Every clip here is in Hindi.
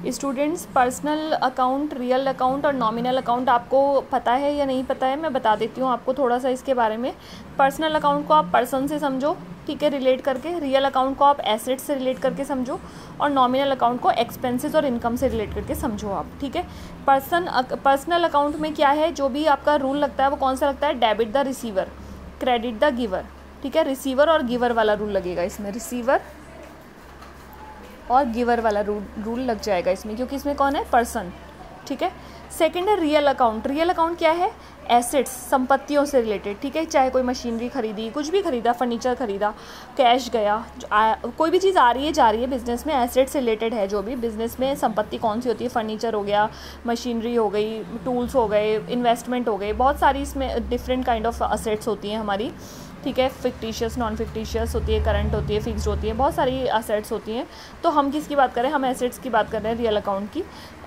Students, personal account, real account और नॉमिनल अकाउंट आपको पता है या नहीं पता है, मैं बता देती हूँ आपको थोड़ा सा इसके बारे में। पर्सनल अकाउंट को आप पर्सन से समझो, ठीक है, रिलेट करके। रियल अकाउंट को आप एसेट से रिलेट करके समझो, और नॉमिनल अकाउंट को एक्सपेंसेस और इनकम से रिलेट करके समझो आप, ठीक है। पर्सनल अकाउंट में क्या है, जो भी आपका रूल लगता है वो कौन सा लगता है, debit the receiver, credit the giver, ठीक है। रिसीवर और गिवर वाला रूल लगेगा इसमें, रिसीवर और गिवर वाला रूल लग जाएगा इसमें, क्योंकि इसमें कौन है, पर्सन, ठीक है। सेकंड है रियल अकाउंट। रियल अकाउंट क्या है, एसेट्स, संपत्तियों से रिलेटेड, ठीक है। चाहे कोई मशीनरी खरीदी, कुछ भी खरीदा, फर्नीचर खरीदा, कैश गया, कोई भी चीज़ आ रही है जा रही है बिजनेस में, एसेट से रिलेटेड है। जो भी बिजनेस में संपत्ति कौन सी होती है, फर्नीचर हो गया, मशीनरी हो गई, टूल्स हो गए, इन्वेस्टमेंट हो गई, बहुत सारी इसमें डिफरेंट काइंड ऑफ असेट्स होती हैं हमारी, ठीक है। फिक्टिशियस, नॉन फिक्टिशियस होती है, करंट होती है, फिक्स्ड होती है, बहुत सारी असेट्स होती हैं। तो हम किसकी बात करें, हम एसेट्स की बात कर रहे हैं, रियल अकाउंट की।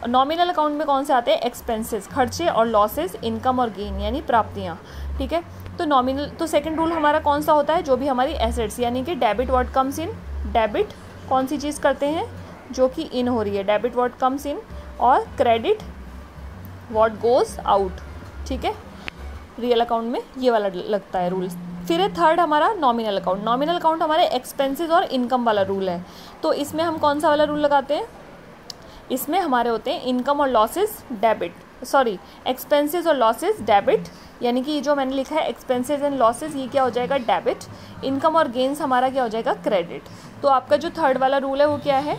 नॉमिनल अकाउंट में कौन से आते हैं, एक्सपेंसेस, खर्चे और लॉसेस, इनकम और गेन यानी प्राप्तियाँ, ठीक है। तो नॉमिनल, तो सेकंड रूल हमारा कौन सा होता है, जो भी हमारी एसेट्स यानी कि debit what comes in, debit कौन सी चीज़ करते हैं जो कि इन हो रही है, डेबिट व्हाट कम्स इन, और क्रेडिट व्हाट गोज़ आउट, ठीक है। रियल अकाउंट में ये वाला लगता है रूल। फिर है थर्ड हमारा नॉमिनल अकाउंट। नॉमिनल अकाउंट हमारे एक्सपेंसेस और इनकम वाला रूल है। तो इसमें हम कौन सा वाला रूल लगाते हैं, इसमें हमारे होते हैं इनकम और लॉसेस डेबिट, सॉरी एक्सपेंसेस और लॉसेस डेबिट, यानी कि ये जो मैंने लिखा है एक्सपेंसेस एंड लॉसेस, ये क्या हो जाएगा, डेबिट। इनकम और गेन्स हमारा क्या हो जाएगा, क्रेडिट। तो आपका जो थर्ड वाला रूल है वो क्या है,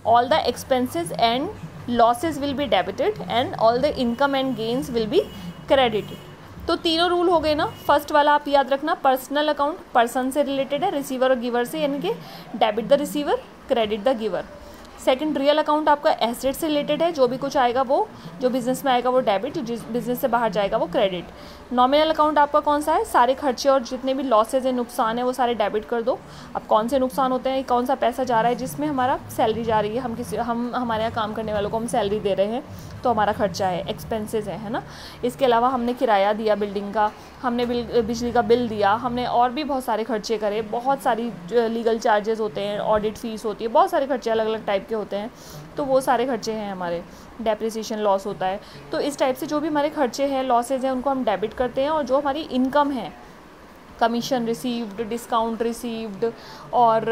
all the expenses and losses will be debited and all the income and gains will be credited. तो तीनों रूल हो गए ना। फर्स्ट वाला आप याद रखना, पर्सनल अकाउंट पर्सन से रिलेटेड है, रिसीवर और गिवर से, यानी कि debit the receiver, credit the giver. Second real account आपका एसेट से रिलेटेड है, जो भी कुछ आएगा वो, जो बिजनेस में आएगा वो डेबिट, जो बिजनेस से बाहर जाएगा वो क्रेडिट। नॉमिनल अकाउंट आपका कौन सा है, सारे खर्चे और जितने भी लॉसेज हैं, नुकसान है, वो सारे डेबिट कर दो। अब कौन से नुकसान होते हैं, कौन सा पैसा जा रहा है, जिसमें हमारा सैलरी जा रही है, हम हमारे यहाँ काम करने वालों को हम सैलरी दे रहे हैं, तो हमारा खर्चा है, एक्सपेंसेस है ना। इसके अलावा हमने किराया दिया बिल्डिंग का, हमने बिजली का बिल दिया, हमने और भी बहुत सारे खर्चे करे, बहुत सारी लीगल चार्जेस होते हैं, ऑडिट फीस होती है, बहुत सारे खर्चे अलग अलग टाइप के होते हैं। तो वो सारे खर्चे हैं हमारे, डेप्रिसिएशन लॉस होता है। तो इस टाइप से जो भी हमारे खर्चे हैं, लॉसेज हैं, उनको हम डेबिट करते हैं। और जो हमारी इनकम है, कमीशन रिसीव्ड, डिस्काउंट रिसीव्ड और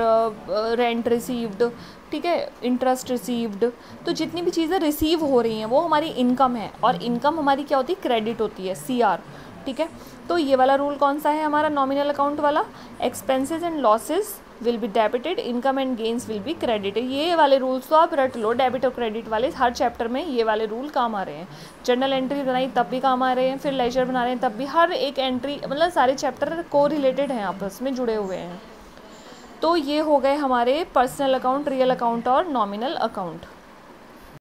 रेंट रिसीव्ड, ठीक है, इंटरेस्ट रिसीव्ड, तो जितनी भी चीज़ें रिसीव हो रही हैं वो हमारी इनकम है। और इनकम हमारी क्या होती है, क्रेडिट होती है, CR, ठीक है। तो ये वाला रूल कौन सा है हमारा, नॉमिनल अकाउंट वाला, expenses and losses will be debited, income and gains will be credited. ये वाले रूल्स तो आप रट लो, डेबिट और क्रेडिट वाले, हर चैप्टर में ये वाले रूल काम आ रहे हैं। जर्नल एंट्री बनाई तब भी काम आ रहे हैं, फिर लेजर बना रहे हैं तब भी, हर एक एंट्री, मतलब सारे चैप्टर को रिलेटेड हैं, आपस में जुड़े हुए हैं। तो ये हो गए हमारे पर्सनल अकाउंट, रियल अकाउंट और नॉमिनल अकाउंट।